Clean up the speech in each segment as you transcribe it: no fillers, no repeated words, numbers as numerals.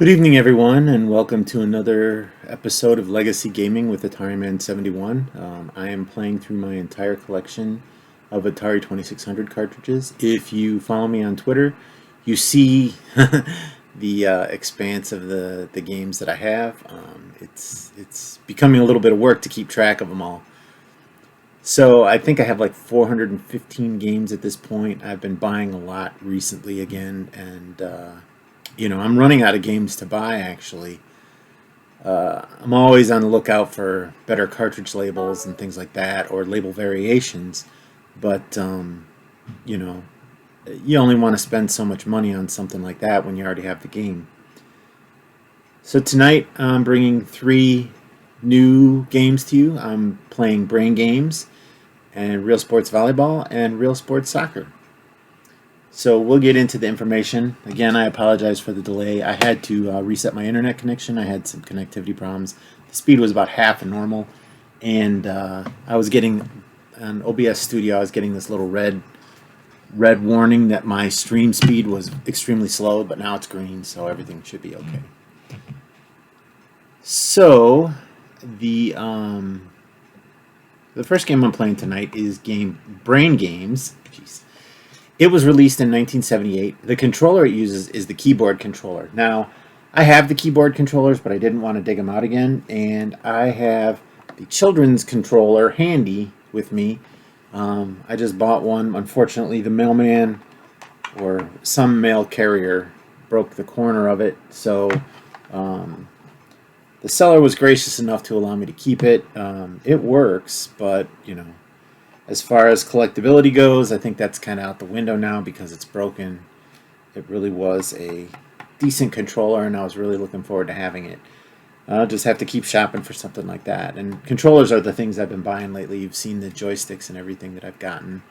Good evening, everyone, and welcome to another episode of Legacy Gaming with Atari Man 71. I am playing through my entire collection of Atari 2600 cartridges. If you follow me on Twitter, you see the expanse of the games that I have. It's becoming a little bit of work to keep track of them all. So I think I have like 415 games at this point. I've been buying a lot recently again, and I'm running out of games to buy, actually. I'm always on the lookout for better cartridge labels and things like that, or label variations. But, you know, you only want to spend so much money on something like that when you already have the game. So tonight, I'm bringing 3 new games to you. I'm playing Brain Games, and Realsports Volleyball, and Realsports Soccer. So we'll get into the information. Again, I apologize for the delay. I had to reset my internet connection. I had some connectivity problems. The speed was about half of normal, and I was getting on OBS Studio. I was getting this little red warning that my stream speed was extremely slow, but now it's green, so everything should be okay. So the first game I'm playing tonight is Brain Games. Jeez. It was released in 1978. The controller it uses is the keyboard controller. Now, I have the keyboard controllers, but I didn't want to dig them out again, and I have the children's controller handy with me. I just bought one. Unfortunately, the mailman or some mail carrier broke the corner of it, so the seller was gracious enough to allow me to keep it. It works, but, as far as collectability goes, I think that's kind of out the window now because it's broken. It really was a decent controller, and I was really looking forward to having it. I'll just have to keep shopping for something like that. And controllers are the things I've been buying lately. You've seen the joysticks and everything that I've gotten.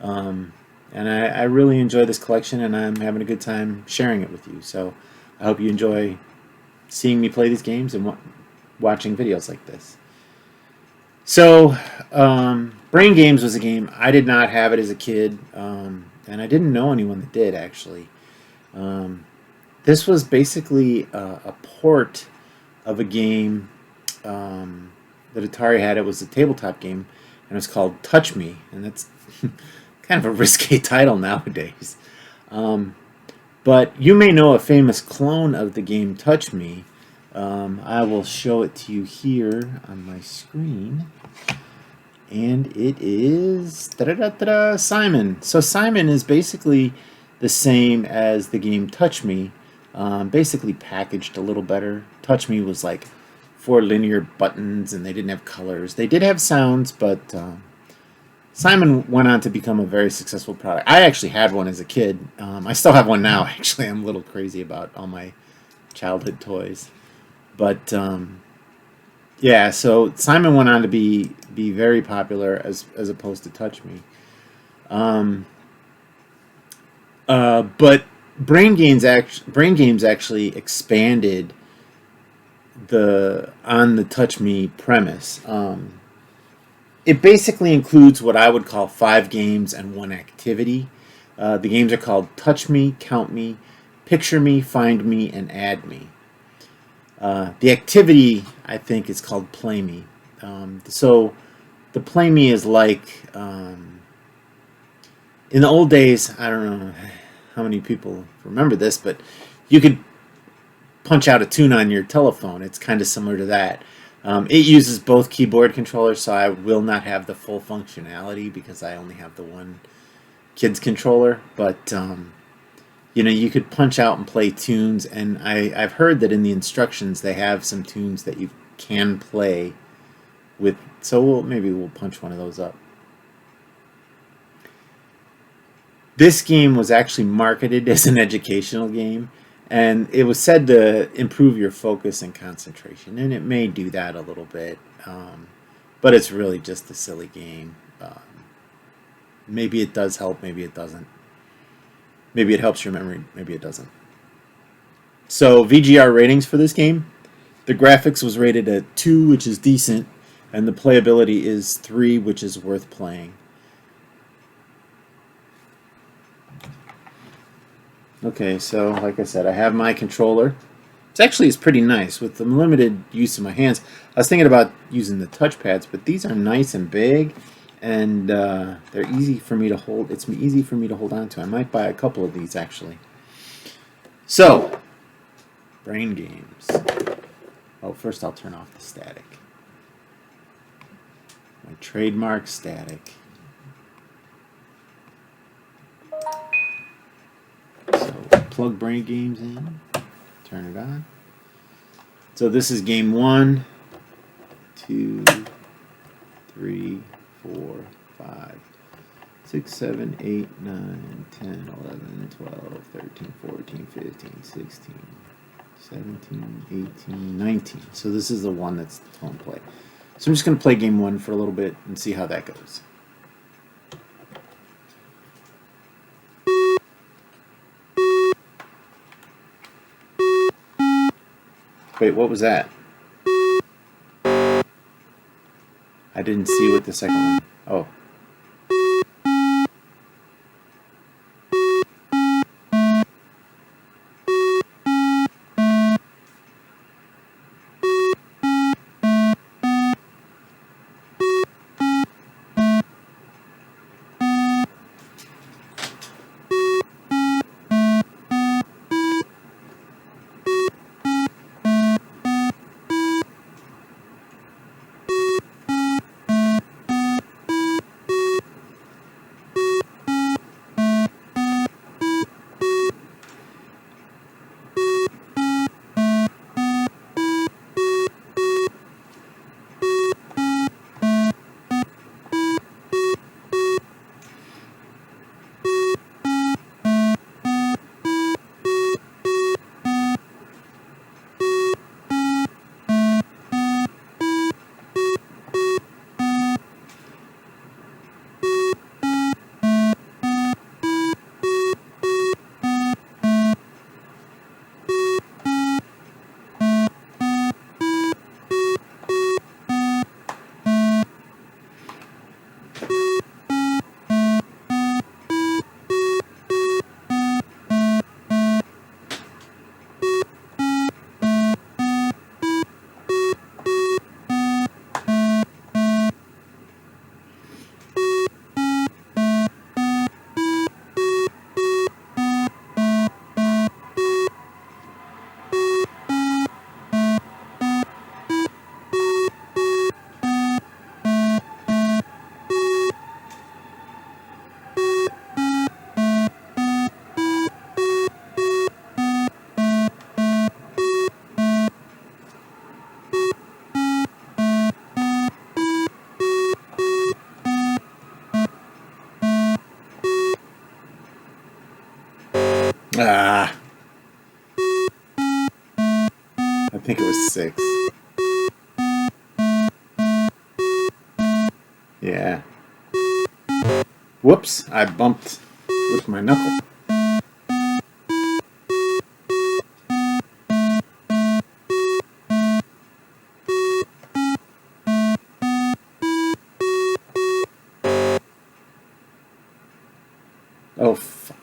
And I really enjoy this collection, and I'm having a good time sharing it with you. So I hope you enjoy seeing me play these games and watching videos like this. So, Brain Games was a game. I did not have it as a kid, and I didn't know anyone that did, actually. This was basically a port of a game that Atari had. It was a tabletop game, and it was called Touch Me, and that's kind of a risque title nowadays. But you may know a famous clone of the game Touch Me. I will show it to you here on my screen. And it is Simon. So Simon is basically the same as the game Touch Me, basically packaged a little better. Touch Me was like 4 linear buttons, and they didn't have colors. They did have sounds, but Simon went on to become a very successful product. I actually had one as a kid. I still have one now, actually. I'm a little crazy about all my childhood toys. But yeah, so Simon went on to be very popular as opposed to Touch Me. But Brain Games actually expanded on the Touch Me premise. It basically includes what I would call 5 games and 1 activity. The games are called Touch Me, Count Me, Picture Me, Find Me, and Add Me. The activity, I think, is called Play Me. So the Play Me is like, in the old days, I don't know how many people remember this, but you could punch out a tune on your telephone. It's kind of similar to that. It uses both keyboard controllers, so I will not have the full functionality because I only have the one kid's controller, but you could punch out and play tunes, and I've heard that in the instructions they have some tunes that you can play with, so maybe we'll punch one of those up. This game was actually marketed as an educational game, and it was said to improve your focus and concentration, and it may do that a little bit, but it's really just a silly game. Maybe it does help, maybe it doesn't. Maybe it helps your memory, maybe it doesn't. So VGR ratings for this game. The graphics was rated at 2, which is decent, and the playability is 3, which is worth playing. Okay, so like I said, I have my controller. It's pretty nice with the limited use of my hands. I was thinking about using the touchpads, but these are nice and big, and they're easy for me to hold. It's easy for me to hold on to. I might buy a couple of these actually. So, brain games. Oh, first I'll turn off the static. My trademark static. So, plug brain games in. Turn it on. So this is game 1, 2, 3, 4, 5, 6, 7, 8, 9, 10, 11, 12, 13, 14, 15, 16, 17, 18, 19. So this is the one that's the tone play. So I'm just going to play game 1 for a little bit and see how that goes. Wait, what was that? I didn't see what the second one. Oh. Ah. I think it was 6. Yeah. Whoops, I bumped with my knuckle. Oh, fuck.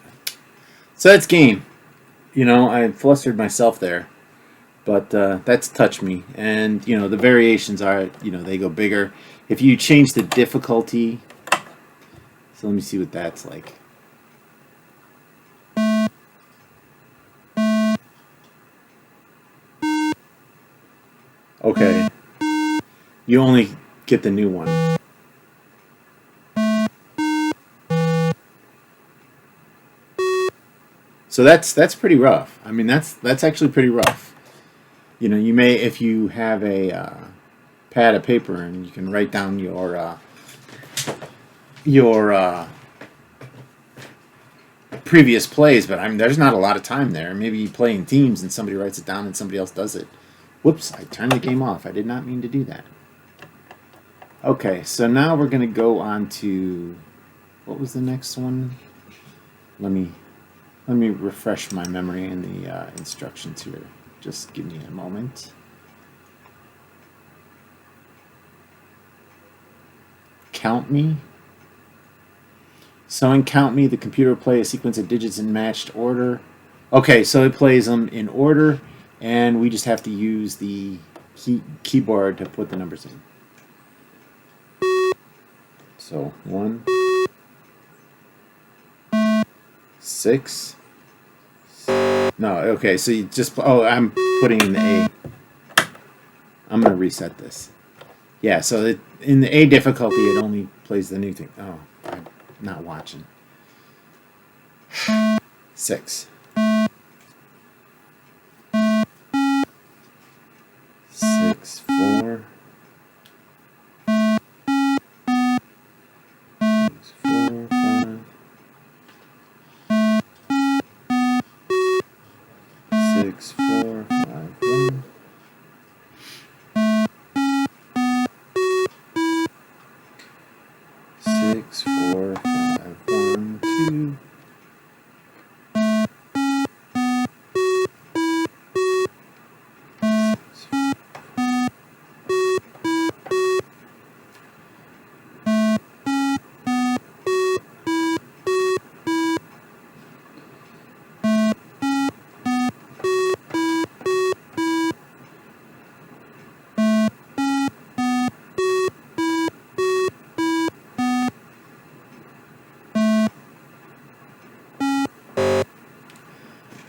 So that's game. You know, I flustered myself there. But that's Touch Me. And, you know, the variations are, you know, they go bigger. If you change the difficulty, so let me see what that's like. Okay. You only get the new one. So that's pretty rough. I mean, that's actually pretty rough. You know, you may, if you have a pad of paper and you can write down your previous plays, but there's not a lot of time there. Maybe you play in teams and somebody writes it down and somebody else does it. Whoops, I turned the game off. I did not mean to do that. Okay, so now we're going to go on to, what was the next one? Let me refresh my memory in the instructions here. Just give me a moment. Count Me. So in Count Me, the computer will play a sequence of digits in matched order. Okay, so it plays them in order, And we just have to use the keyboard to put the numbers in. So 1, 6. No, okay, so you just, I'm putting in the A. I'm going to reset this. Yeah, so in the A difficulty, it only plays the new thing. Oh, I'm not watching. 6. 6, 4. 6, 4, 5. 6, 4, 5, 1. 6, 4, 5, 1, 2.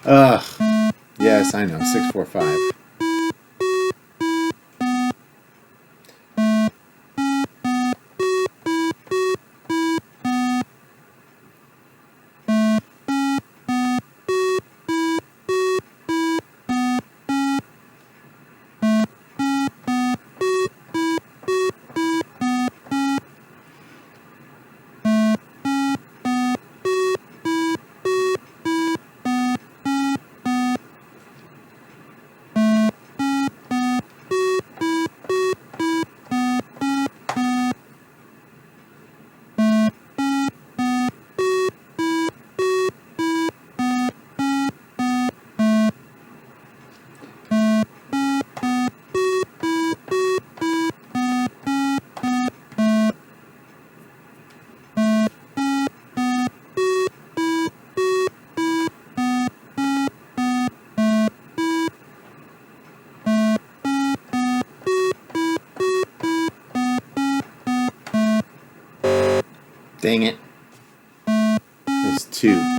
Ugh. Yes, I know. 6, 4, 5. Dang it. There's 2.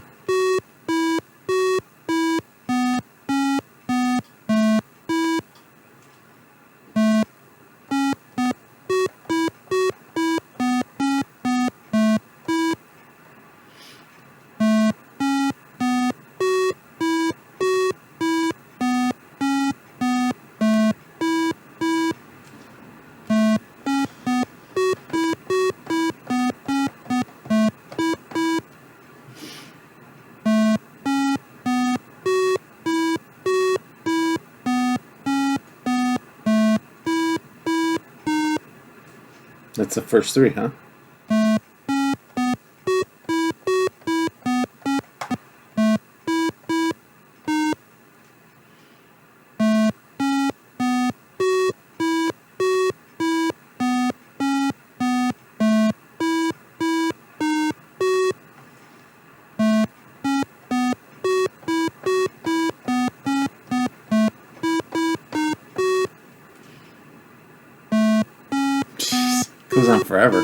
That's the first 3, huh? Jeez. Goes on forever.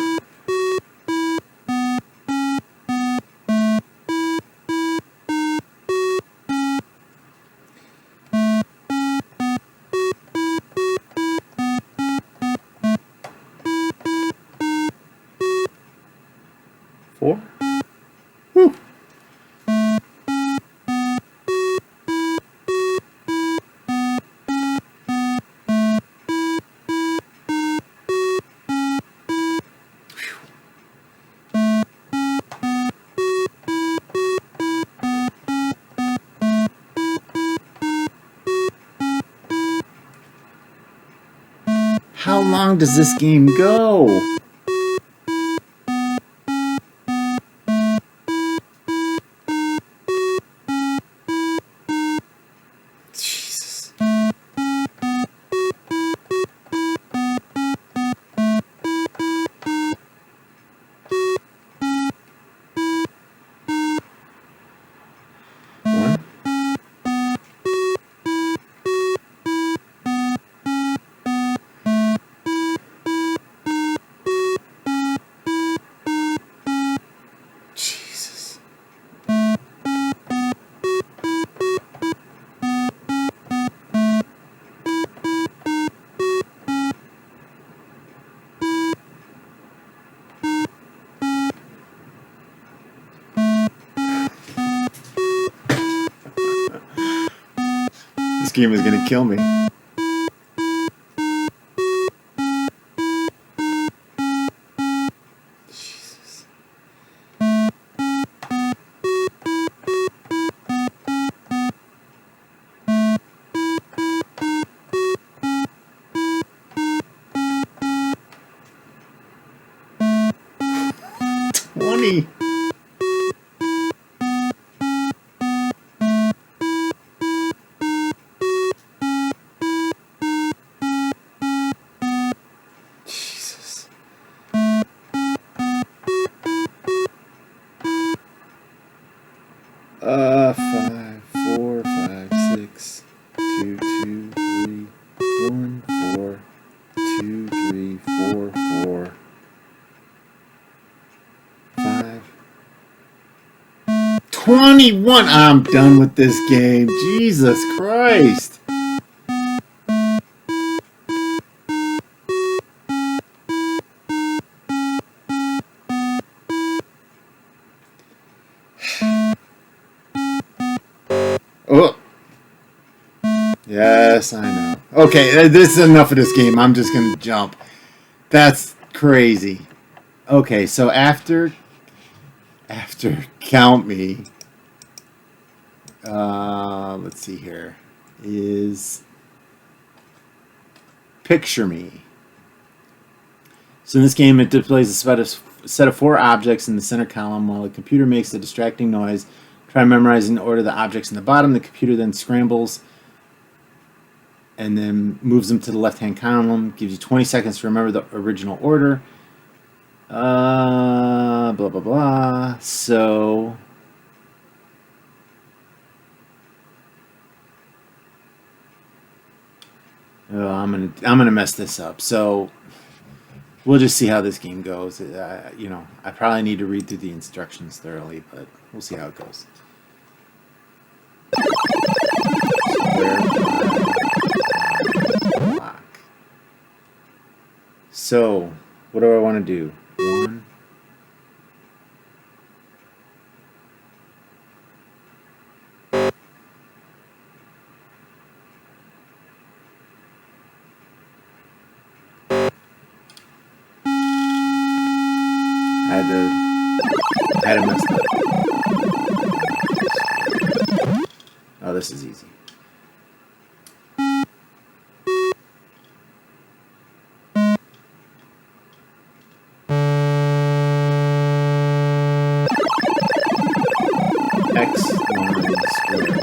Four. Whew. How long does this game go? Jesus. One. this game is gonna kill me. Jesus. $20. Jesus. Five, four, five, six, two, two, three, one, four, two, three, four, four, five. 21. I'm done with this game. Jesus Christ. Oh. Yes, I know. Okay, this is enough of this game. I'm just going to jump. That's crazy. Okay, so after count me, let's see here, is picture me. So in this game, it displays a set of 4 objects in the center column while the computer makes a distracting noise. Try memorizing the order of the objects in the bottom. The computer then scrambles and then moves them to the left-hand column. Gives you 20 seconds to remember the original order. Blah, blah, blah. So... Oh, I'm gonna mess this up. So we'll just see how this game goes. You know, I probably need to read through the instructions thoroughly, but we'll see how it goes. Block. So, what do I want to do? 1. I had to mess up. Oh, this is easy. X line squared.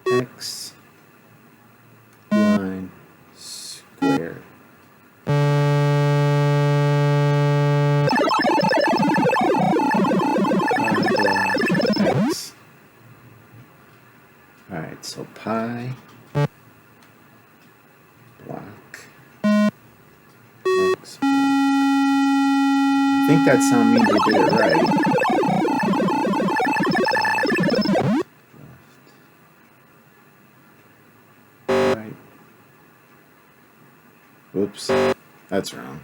X line squared. X. Alright, so pi block X. I think that sound means I did it right. Right. Whoops, that's wrong.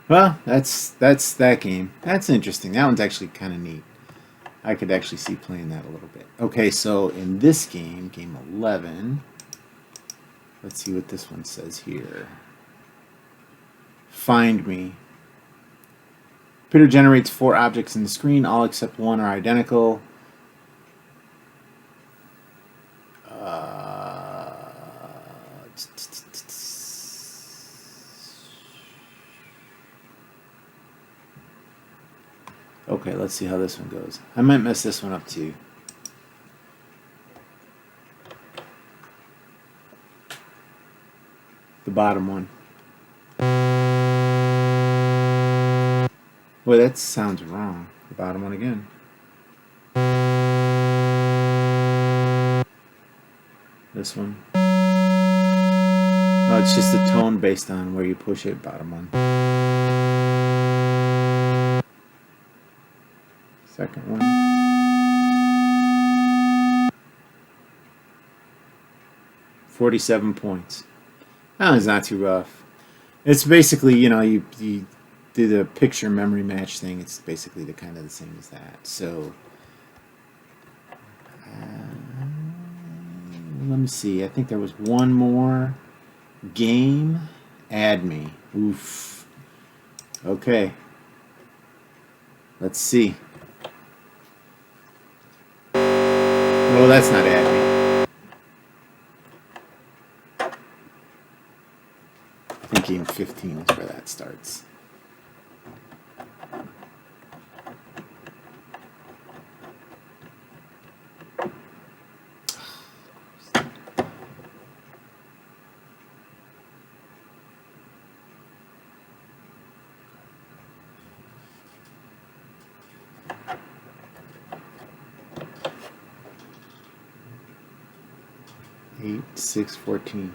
Well, that's that game. That's interesting. That one's actually kind of neat. I could actually see playing that a little bit. Okay, so in this game, game 11, let's see what this one says here. Find me. Computer generates 4 objects in the screen. All except one are identical. Okay, let's see how this one goes. I might mess this one up too. The bottom one. Boy, that sounds wrong. The bottom one again. This one. Oh, it's just a tone based on where you push it. Bottom one. Second one. $47 points. That one's not too rough. It's basically, you know, do the picture memory match thing, it's basically the kind of the same as that. So let me see. I think there was one more game. Add me. Oof. Okay. Let's see. No, that's not add me. I think game 15 is where that starts. Eight, 6, 14.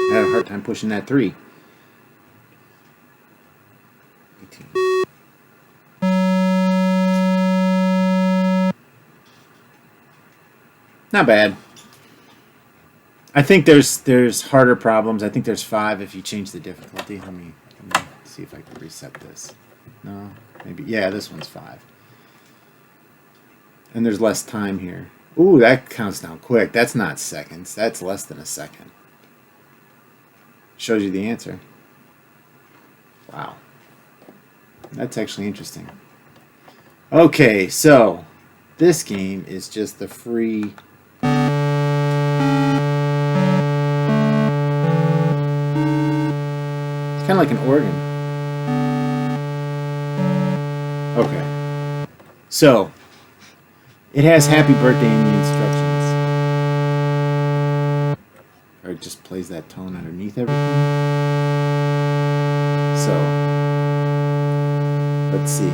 I had a hard time pushing that 3. 18. Not bad. I think there's harder problems. I think there's 5 if you change the difficulty. Let me see if I can reset this. No, maybe. Yeah, this one's 5. And there's less time here. Ooh, that counts down quick. That's not seconds. That's less than a second. Shows you the answer. Wow. That's actually interesting. Okay, so this game is just the free... It's kind of like an organ. Okay. So, it has happy birthday in the instructions. Or it just plays that tone underneath everything. So, let's see.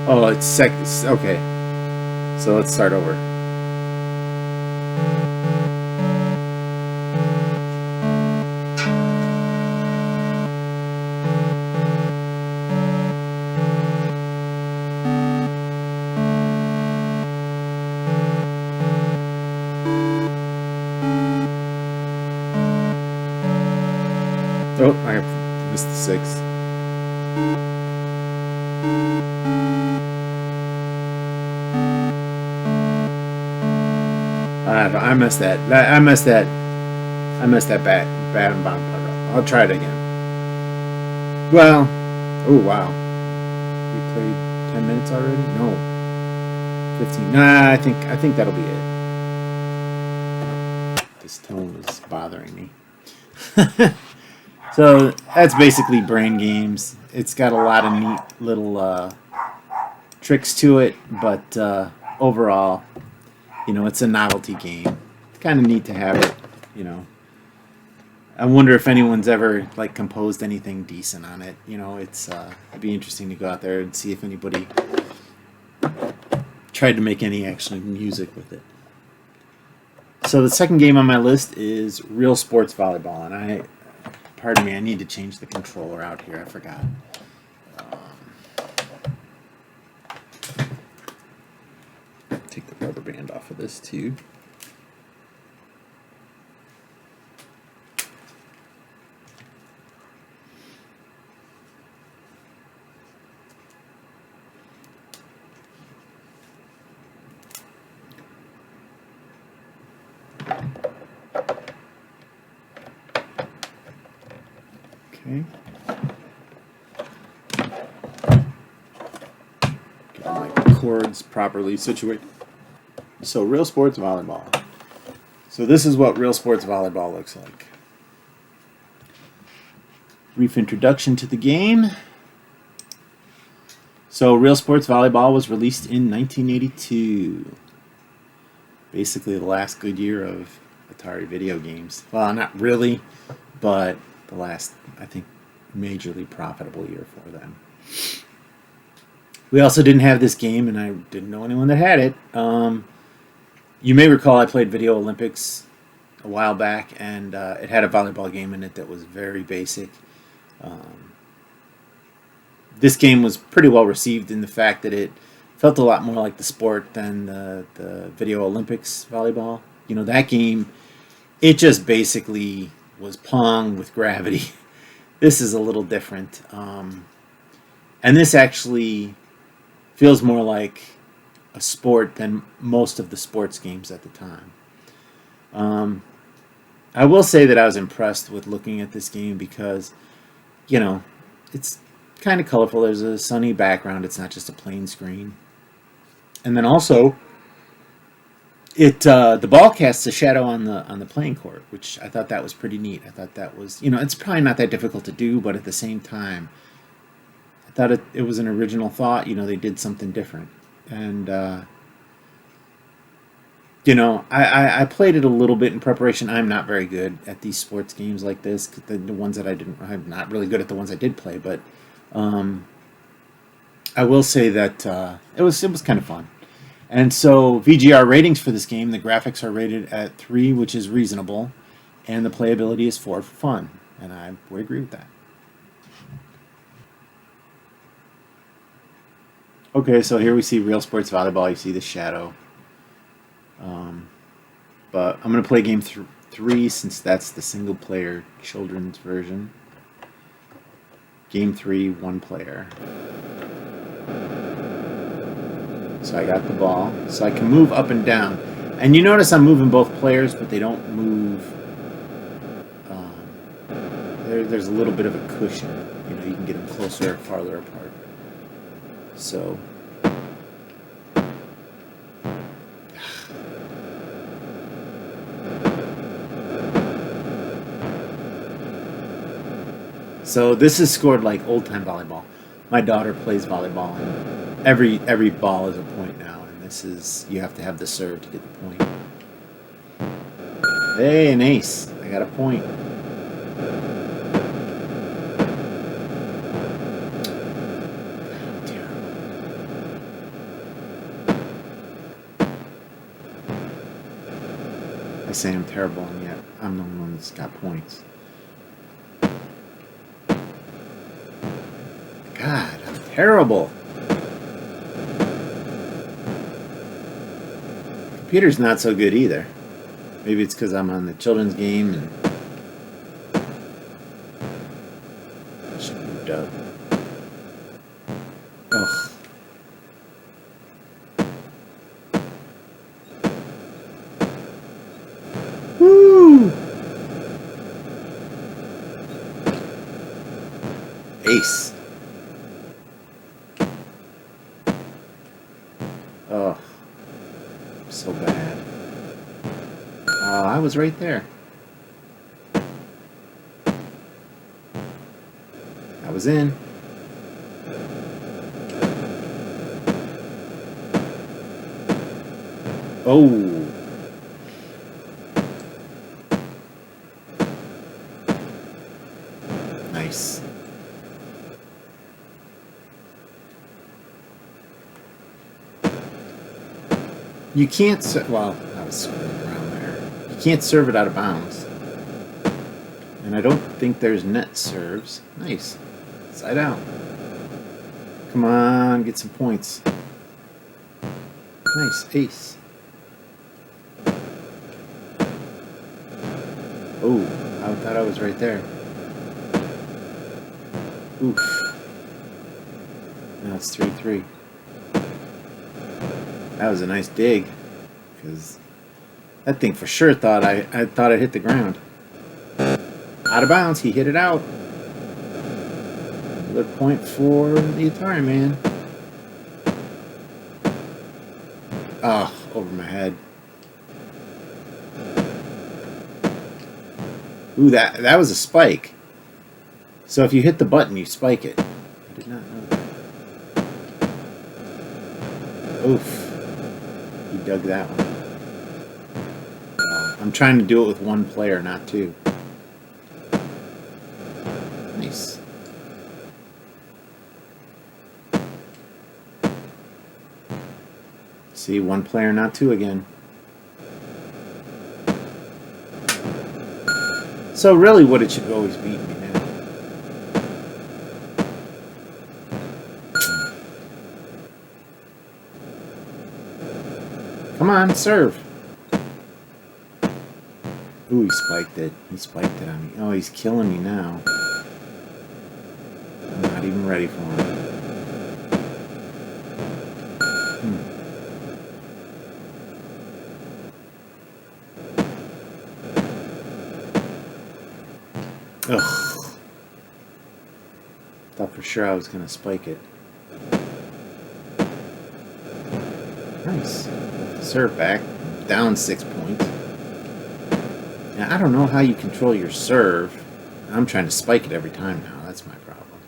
Oh, it's seconds. Okay. So let's start over. Oh, I missed the 6. I messed that. I messed that bad and bottom part up. I'll try it again. Well, oh wow. We played 10 minutes already? No. 15. Nah, I think that'll be it. This tone is bothering me. So that's basically brain games. It's got a lot of neat little tricks to it, but overall, you know, it's a novelty game. It's kind of neat to have it, you know. I wonder if anyone's ever like composed anything decent on it. You know, it'd be interesting to go out there and see if anybody tried to make any actual music with it. So the second game on my list is Realsports Volleyball, and pardon me, I need to change the controller out here. I forgot. Take the rubber band off of this too. Okay. Get my cords properly situated. So, Realsports Volleyball. So this is what Realsports Volleyball looks like. Brief introduction to the game. So Realsports Volleyball was released in 1982. Basically the last good year of Atari video games. Well, not really, but the last, I think, majorly profitable year for them. We also didn't have this game, and I didn't know anyone that had it. You may recall I played Video Olympics a while back, and it had a volleyball game in it that was very basic. This game was pretty well received in the fact that it felt a lot more like the sport than the Video Olympics volleyball. You know, that game, it just basically was pong with gravity. This is a little different. And this actually feels more like a sport than most of the sports games at the time. I will say that I was impressed with looking at this game because, you know, it's kind of colorful. There's a sunny background. It's not just a plain screen. And then also, the ball casts a shadow on the playing court, which I thought that was pretty neat. I thought that was, you know, it's probably not that difficult to do, but at the same time, I thought it was an original thought. You know, they did something different. And, you know, I played it a little bit in preparation. I'm not very good at these sports games like this. The ones that I'm not really good at the ones I did play, but I will say that it was kind of fun. And so VGR ratings for this game, the graphics are rated at 3, which is reasonable, and the playability is 4 for fun. And I would agree with that. Okay, so here we see Realsports Volleyball. You see the shadow. But I'm going to play game 3 since that's the single-player children's version. Game 3, 1 player. So I got the ball. So I can move up and down. And you notice I'm moving both players, but they don't move. There's a little bit of a cushion. You know, you can get them closer or farther apart. So this is scored like old-time volleyball. My daughter plays volleyball, and every ball is a point now, and this is, you have to have the serve to get the point. Hey, an ace. I got a point. I say I'm terrible, and yet I'm the one that's got points. God, I'm terrible. Computer's not so good either. Maybe it's because I'm on the children's game and I should have moved up. Ugh. Woo! Ace. Oh, so bad. I was right there. I was in. Oh. Nice. You can't well, I was screwing around there. You can't serve it out of bounds. And I don't think there's net serves. Nice. Side out. Come on, get some points. Nice, ace. Oh, I thought I was right there. Oof. Now it's 3-3. That was a nice dig, because that thing for sure thought I thought it hit the ground. Out of bounds, he hit it out. Another point for the Atari man. Oh, over my head. Ooh, that was a spike. So if you hit the button, you spike it. I did not know that. Oof. He dug that one. I'm trying to do it with 1 player, not 2. Nice. See, one player, not two again. So really what it should always beat me now. Come on, serve. Ooh, he spiked it. He spiked it on me. Oh, he's killing me now. I'm not even ready for him. Ugh. Thought for sure I was going to spike it. Nice. Serve back. Down 6 points. Now, I don't know how you control your serve. I'm trying to spike it every time now. That's my problem.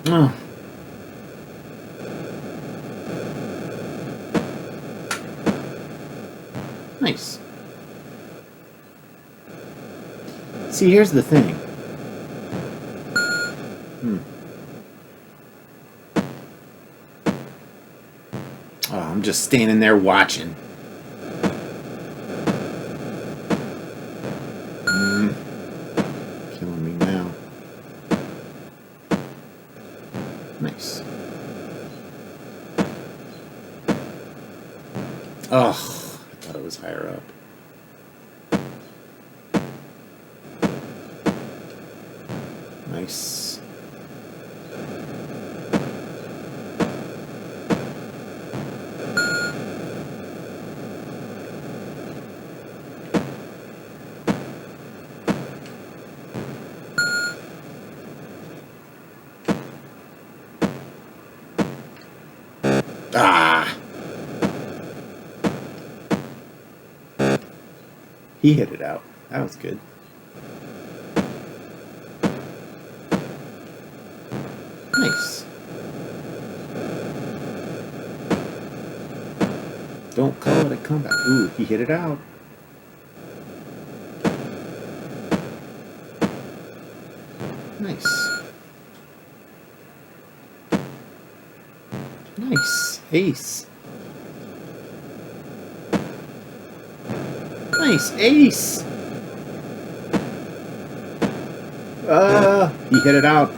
Oh. Nice. See, here's the thing. Oh, I'm just standing there watching. Killing me now. Nice. Oh, I thought it was higher up. Nice. Ah! He hit it out. That was good. Nice. Don't call it a comeback. Ooh, he hit it out. Nice. Nice. Ace. Nice. Ace. He hit it out.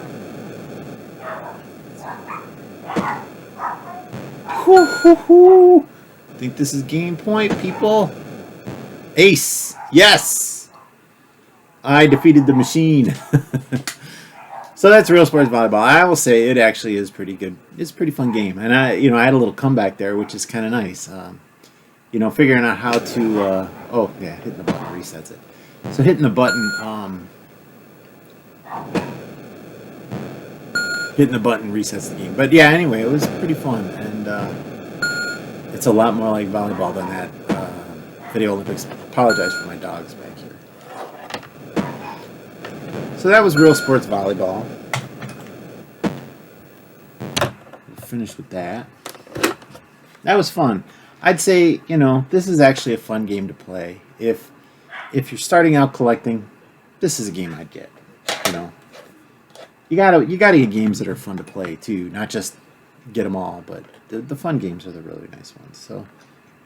Hoo, hoo, hoo. Think this is game point, people? Ace. Yes. I defeated the machine. So that's Realsports Volleyball. I will say it actually is pretty good. It's a pretty fun game, and I had a little comeback there, which is kind of nice. Figuring out how to. Oh yeah, hitting the button resets it. So hitting the button. Hitting the button resets the game. But yeah, anyway, it was pretty fun, and it's a lot more like volleyball than that Video Olympics. I apologize for my dogs back here. So that was Realsports Volleyball. We'll finish with that. That was fun. I'd say, this is actually a fun game to play. If you're starting out collecting, this is a game I'd get. You gotta get games that are fun to play too, not just get them all, but the fun games are the really nice ones. So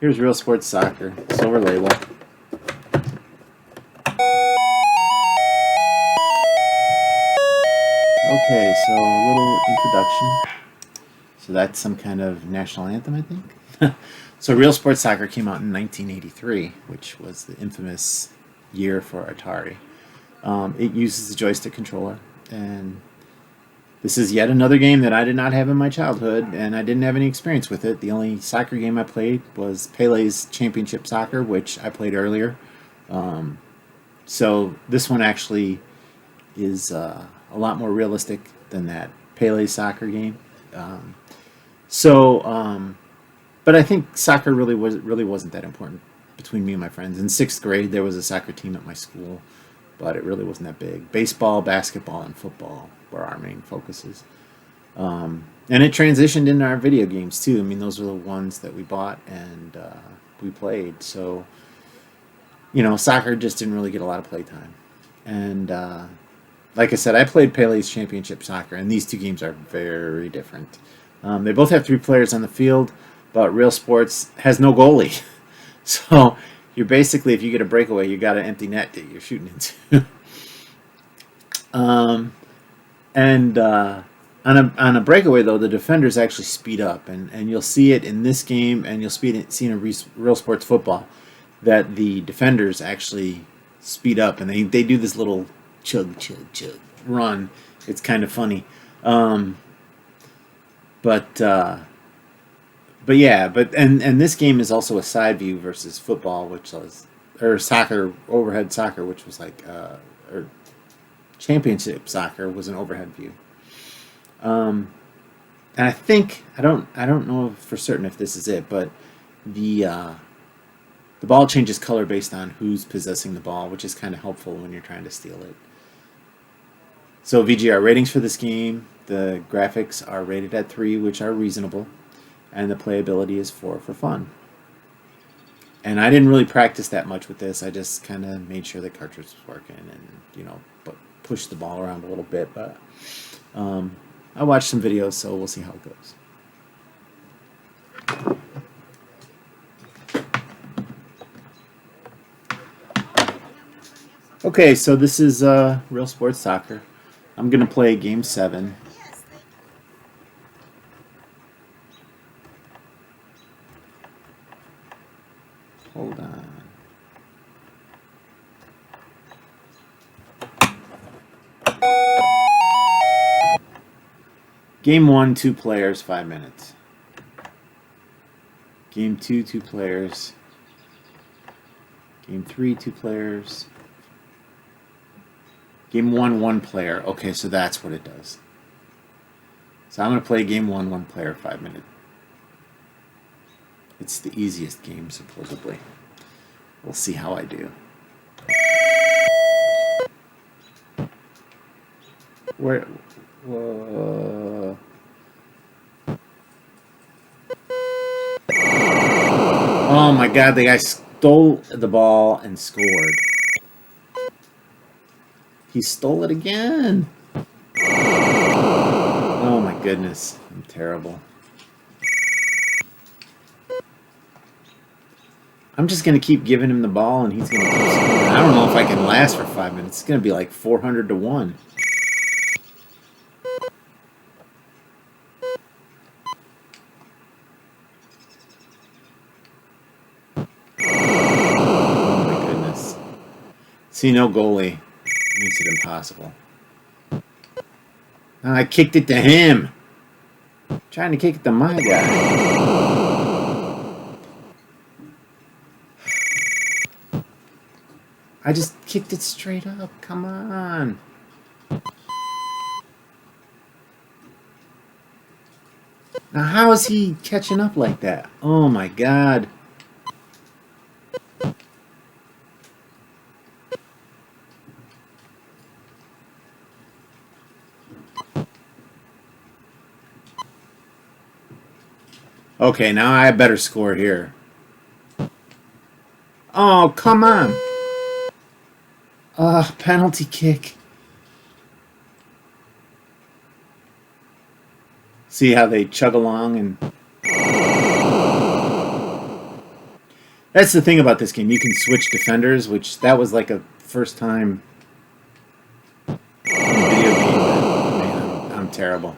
here's Realsports Soccer, silver label. Okay, so a little introduction. So that's some kind of national anthem, I think. So Realsports Soccer came out in 1983, which was the infamous year for Atari. It uses the joystick controller, and this is yet another game that I did not have in my childhood, and I didn't have any experience with it. The only soccer game I played was Pele's Championship Soccer, which I played earlier. So this one actually is a lot more realistic than that Pele's soccer game. But I think soccer really wasn't that important between me and my friends. In 6th grade, there was a soccer team at my school, but it really wasn't that big. Baseball, basketball, and football were our main focuses. And it transitioned into our video games, too. I mean, those were the ones that we bought and we played. So, soccer just didn't really get a lot of playtime. And like I said, I played Pele's Championship Soccer, and these two games are very different. They both have 3 players on the field, but Real Sports has no goalie. So you're basically, if you get a breakaway, you got an empty net that you're shooting into. And on a breakaway, though, the defenders actually speed up, and you'll see it in this game, and you'll see it in Real Sports Football, that the defenders actually speed up, and they do this little chug, chug, chug run. It's kind of funny. But yeah, and this game is also a side view versus football, which was, or soccer, overhead soccer, which was like, or championship soccer was an overhead view. And I think I don't know for certain if this is it, but the ball changes color based on who's possessing the ball, which is kind of helpful when you're trying to steal it. So VGR ratings for this game, the graphics are rated at 3, which are reasonable, and the playability is 4 for fun. And I didn't really practice that much with this. I just kind of made sure the cartridge was working and, pushed the ball around a little bit. But I watched some videos, so we'll see how it goes. Okay, so this is Real Sports Soccer. I'm going to play Game 7. Hold on. Game 1, 2 players, 5 minutes. Game 2, 2 players. Game 3, 2 players. Game 1, 1 player. Okay, so that's what it does. So I'm going to play Game 1, 1 player, 5 minutes. It's the easiest game, supposedly. We'll see how I do. Where? Oh my God! The guy stole the ball and scored. He stole it again. Oh my goodness! I'm terrible. I'm just going to keep giving him the ball, and he's going to keep scoring. I don't know if I can last for 5 minutes. It's going to be like 400 to 1. Oh my goodness. See, no goalie makes it impossible. Now I kicked it to him. I'm trying to kick it to my guy. I just kicked it straight up. Come on. Now, how is he catching up like that? Oh, my God. Okay, now I better score here. Oh, come on. Penalty kick. See how they chug along, and that's the thing about this game. You can switch defenders, which that was like a first time in a video game. But, man, I'm terrible.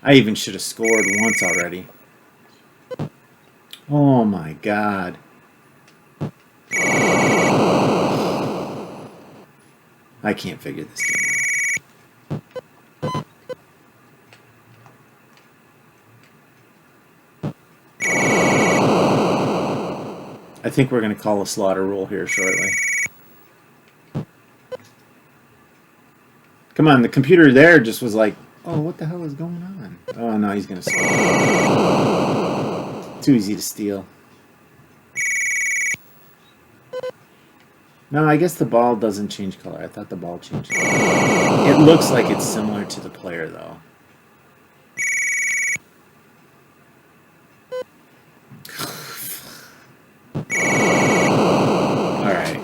I even should have scored once already. Oh my God. I can't figure this game out. I think we're going to call a slaughter rule here shortly. Come on, the computer there just was like, oh, what the hell is going on? Oh, no, he's going to score. Too easy to steal. No, I guess the ball doesn't change color. I thought the ball changed color. It looks like it's similar to the player, though. Alright.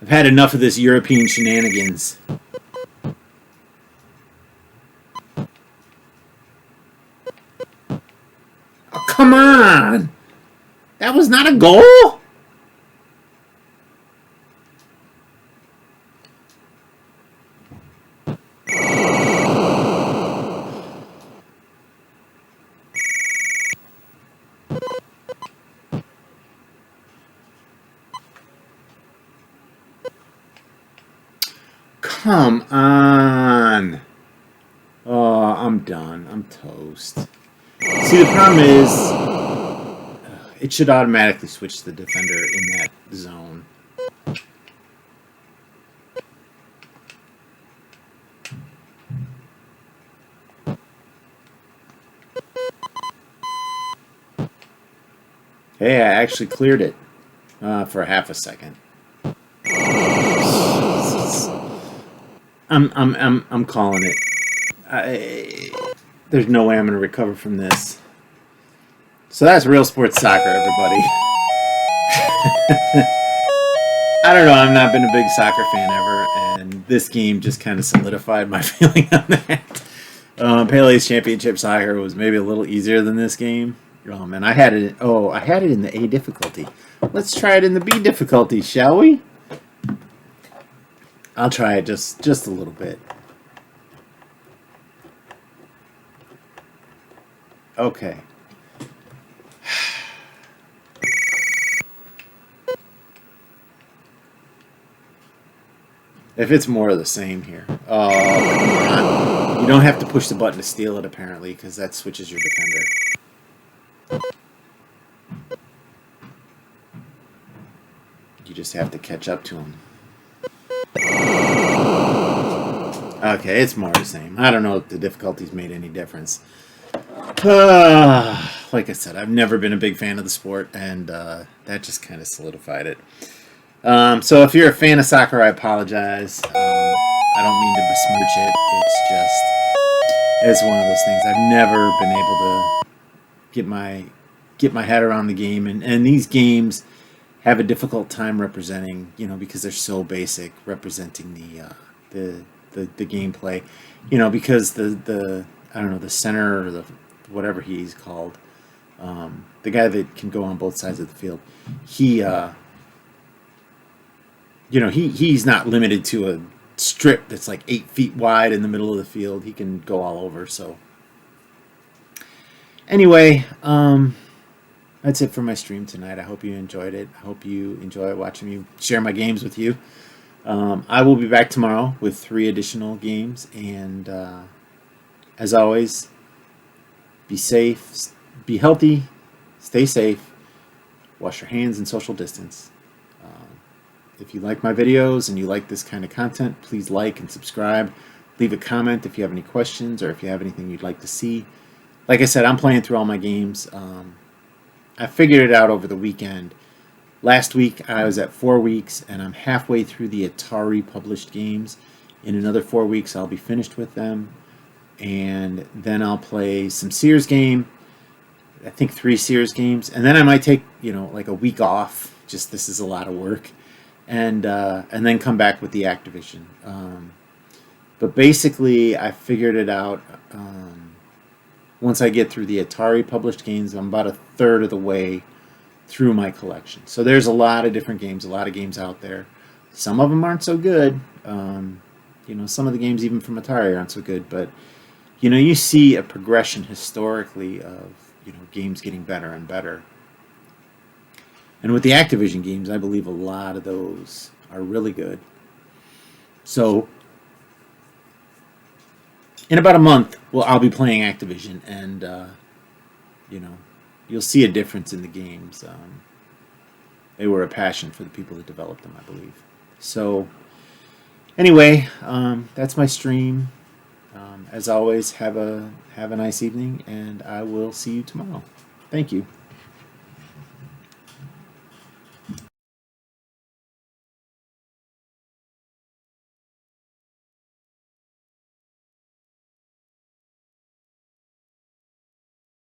I've had enough of this European shenanigans. on! That was not a goal? Come on. Oh, I'm done. I'm toast. See, the problem is it should automatically switch the defender in that zone. Hey, I actually cleared it for half a second. Jesus. I'm calling it. There's no way I'm going to recover from this. So that's Realsports Soccer, everybody. I don't know. I've not been a big soccer fan ever, and this game just kind of solidified my feeling on that. Pele's Championship Soccer was maybe a little easier than this game. And I had it. Oh, I had it in the A difficulty. Let's try it in the B difficulty, shall we? I'll try it just a little bit. Okay. If it's more of the same here. Oh, come on. You don't have to push the button to steal it, apparently, because that switches your defender. You just have to catch up to him. Okay, it's more the same. I don't know if the difficulties made any difference. Like I said, I've never been a big fan of the sport, and that just kind of solidified it. So if you're a fan of soccer, I apologize. I don't mean to besmirch it. It's one of those things. I've never been able to get my head around the game, and these games have a difficult time representing, because they're so basic, representing the gameplay, because the I don't know, the center or the whatever he's called, the guy that can go on both sides of the field, he's not limited to a strip that's like 8 feet wide in the middle of the field. He can go all over. So anyway, that's it for my stream tonight. I hope you enjoyed it. I hope you enjoy watching me share my games with you. I will be back tomorrow with 3 additional games, and as always, be safe, be healthy, stay safe, wash your hands and social distance. If you like my videos and you like this kind of content, please like and subscribe. Leave a comment if you have any questions or if you have anything you'd like to see. Like I said, I'm playing through all my games. I figured it out over the weekend. Last week I was at 4 weeks, and I'm halfway through the Atari published games. In another 4 weeks I'll be finished with them, and then I'll play some Sears game. I think 3 Sears games, and then I might take like a week off. Just this is a lot of work. And then come back with the Activision. But basically, I figured it out. Once I get through the Atari published games, I'm about 1/3 of the way through my collection. So there's a lot of different games, a lot of games out there. Some of them aren't so good. Some of the games even from Atari aren't so good. But you see a progression historically of games getting better and better. And with the Activision games, I believe a lot of those are really good. So in about a month, I'll be playing Activision, and you'll see a difference in the games. They were a passion for the people that developed them, I believe. So anyway, that's my stream. As always, have a nice evening, and I will see you tomorrow. Thank you.